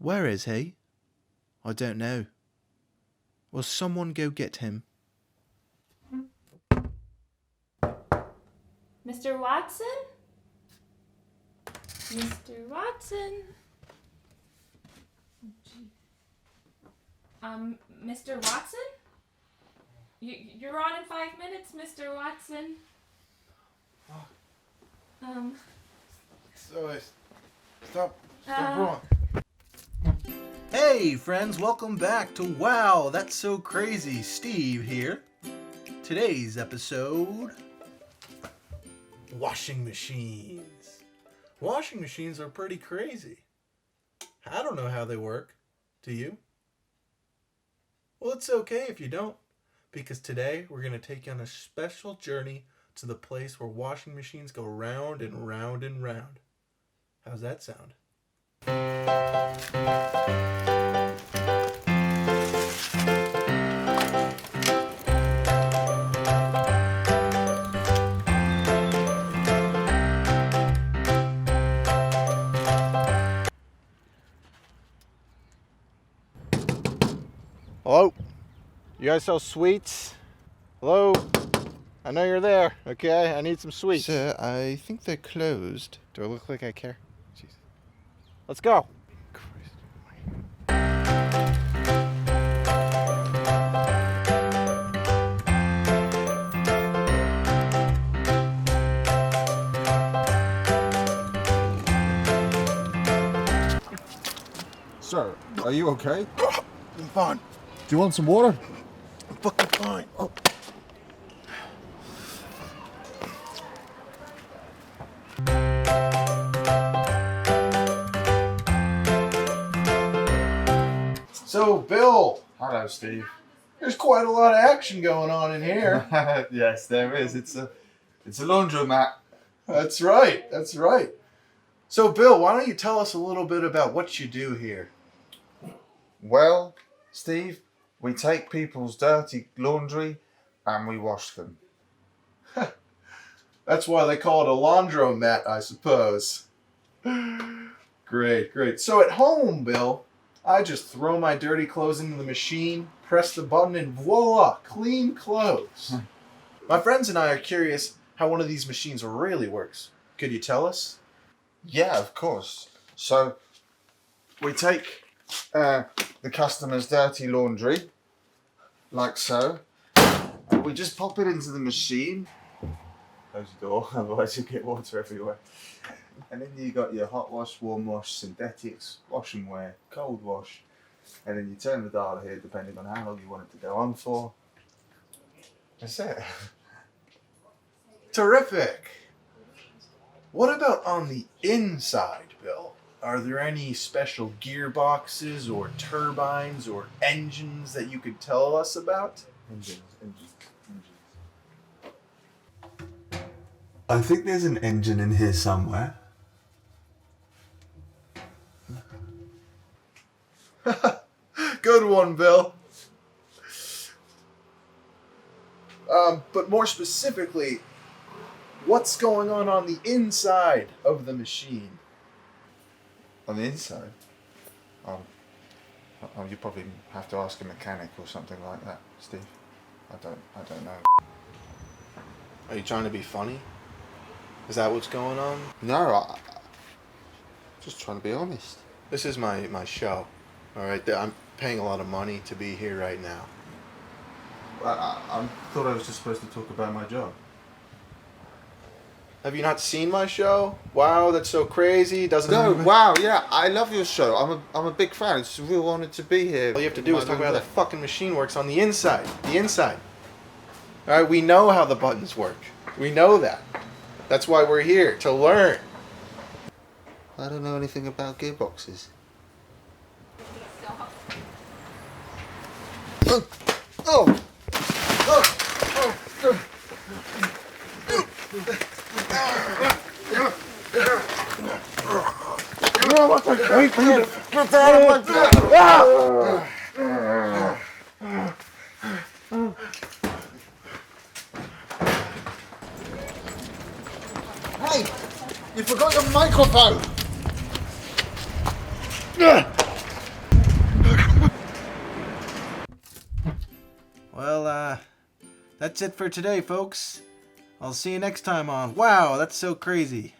Where is he? I don't know. Will someone go get him? Mr. Watson? Mr. Watson? Mr. Watson? You're on in 5 minutes, Mr. Watson. Stop wrong. Hey friends, welcome back to Wow, That's So Crazy. Steve here. Today's episode, washing machines. Washing machines are pretty crazy. I don't know how they work. Do you? Well, it's okay if you don't, because today we're going to take you on a special journey to the place where washing machines go round and round and round. How's that sound? Hello? You guys sell sweets? Hello? I know you're there, okay? I need some sweets. Sir, I think they're closed. Do I look like I care? Jeez. Let's go. Sir, are you okay? I'm fine. Do you want some water? I'm fucking fine. Oh. So, Bill, Hello, Steve. there's quite a lot of action going on in here. Yes, there is. It's a laundromat. That's right. That's right. So, Bill, why don't you tell us a little bit about what you do here? Well, Steve, we take people's dirty laundry and we wash them. That's why they call it a laundromat, I suppose. Great, great. So at home, Bill, I just throw my dirty clothes into the machine, press the button, and voila, clean clothes. My friends and I are curious how one of these machines really works. Could you tell us? Yeah, of course. So, we take the customer's dirty laundry, like so, and we just pop it into the machine. Close the door, otherwise you'll get water everywhere. And then you got your hot wash, warm wash, synthetics, wash and wear, cold wash. And then you turn the dial here depending on how long you want it to go on for. That's it. Terrific. What about on the inside, Bill? Are there any special gearboxes or turbines or engines that you could tell us about? Engines. I think there's an engine in here somewhere. Good one, Bill. But more specifically, what's going on the inside of the machine? On the inside? You probably have to ask a mechanic or something like that, Steve. I don't know. Are you trying to be funny? Is that what's going on? No, I'm just trying to be honest. This is my show. All right, I'm paying a lot of money to be here right now. I thought I was just supposed to talk about my job. Have you not seen my show? Wow, that's so crazy. Wow, yeah, I love your show. I'm a big fan. It's a real honor to be here. All you have to do is talk about how the fucking machine works on the inside. The inside. All right, we know how the buttons work. We know that. That's why we're here, to learn. I don't know anything about gearboxes. Hey, you forgot your microphone. Well, that's it for today, folks. I'll see you next time on Wow, That's So Crazy.